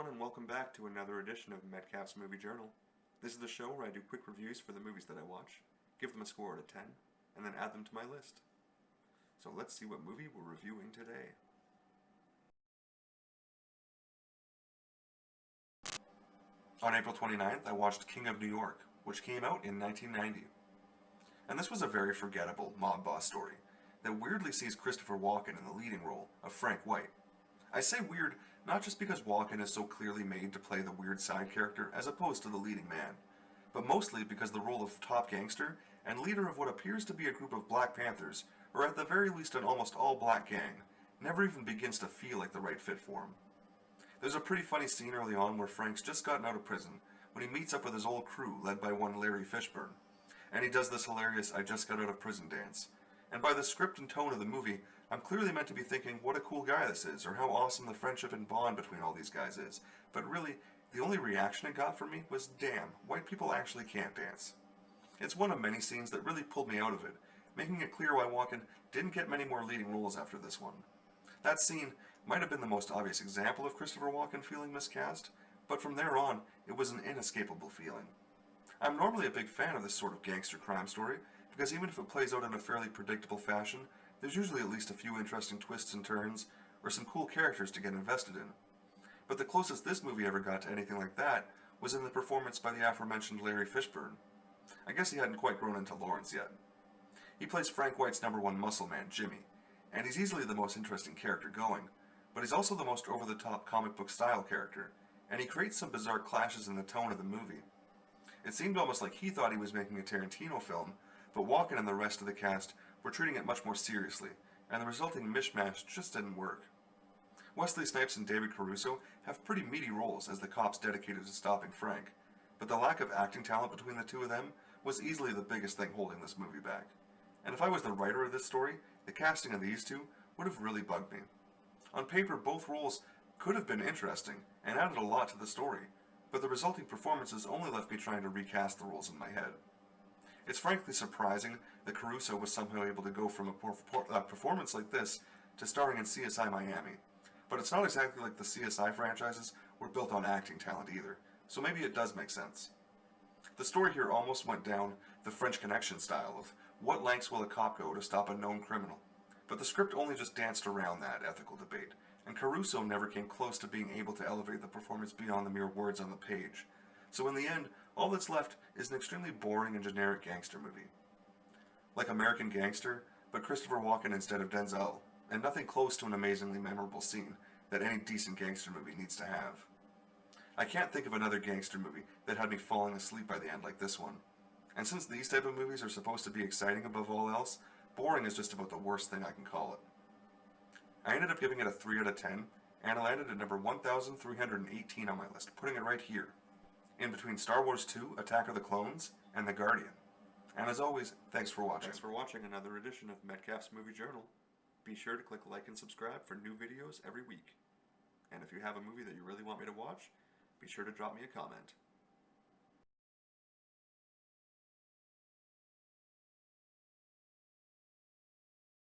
and welcome back to another edition of Metcalf's Movie Journal. This is the show where I do quick reviews for the movies that I watch, give them a score out of 10, and then add them to my list. So let's see what movie we're reviewing today. On April 29th, I watched King of New York, which came out in 1990. And this was a very forgettable mob boss story that weirdly sees Christopher Walken in the leading role of Frank White. I say weird not just because Walken is so clearly made to play the weird side character as opposed to the leading man, but mostly because the role of top gangster and leader of what appears to be a group of Black Panthers, or at the very least an almost all-black gang, never even begins to feel like the right fit for him. There's a pretty funny scene early on where Frank's just gotten out of prison when he meets up with his old crew led by one Larry Fishburne, and he does this hilarious I just got out of prison dance. And by the script and tone of the movie, I'm clearly meant to be thinking what a cool guy this is, or how awesome the friendship and bond between all these guys is. But really, the only reaction it got from me was, damn, white people actually can't dance. It's one of many scenes that really pulled me out of it, making it clear why Walken didn't get many more leading roles after this one. That scene might have been the most obvious example of Christopher Walken feeling miscast, but from there on, it was an inescapable feeling. I'm normally a big fan of this sort of gangster crime story, because even if it plays out in a fairly predictable fashion, there's usually at least a few interesting twists and turns, or some cool characters to get invested in. But the closest this movie ever got to anything like that was in the performance by the aforementioned Larry Fishburne. I guess he hadn't quite grown into Lawrence yet. He plays Frank White's number one muscle man, Jimmy, and he's easily the most interesting character going, but he's also the most over-the-top comic book style character, and he creates some bizarre clashes in the tone of the movie. It seemed almost like he thought he was making a Tarantino film, but Walken and the rest of the cast were treating it much more seriously, and the resulting mishmash just didn't work. Wesley Snipes and David Caruso have pretty meaty roles as the cops dedicated to stopping Frank, but the lack of acting talent between the two of them was easily the biggest thing holding this movie back. And if I was the writer of this story, the casting of these two would have really bugged me. On paper, both roles could have been interesting and added a lot to the story, but the resulting performances only left me trying to recast the roles in my head. It's frankly surprising that Caruso was somehow able to go from a performance like this to starring in CSI Miami, but it's not exactly like the CSI franchises were built on acting talent either, so maybe it does make sense. The story here almost went down the French Connection style of what lengths will a cop go to stop a known criminal, but the script only just danced around that ethical debate, and Caruso never came close to being able to elevate the performance beyond the mere words on the page. So in the end, all that's left is an extremely boring and generic gangster movie. Like American Gangster, but Christopher Walken instead of Denzel, and nothing close to an amazingly memorable scene that any decent gangster movie needs to have. I can't think of another gangster movie that had me falling asleep by the end like this one. And since these type of movies are supposed to be exciting above all else, boring is just about the worst thing I can call it. I ended up giving it a 3 out of 10, and I landed at number 1,318 on my list, putting it right here, in between Star Wars 2, Attack of the Clones, and The Guardian. And as always, thanks for watching. Thanks for watching another edition of Metcalf's Movie Journal. Be sure to click like and subscribe for new videos every week. And if you have a movie that you really want me to watch, be sure to drop me a comment.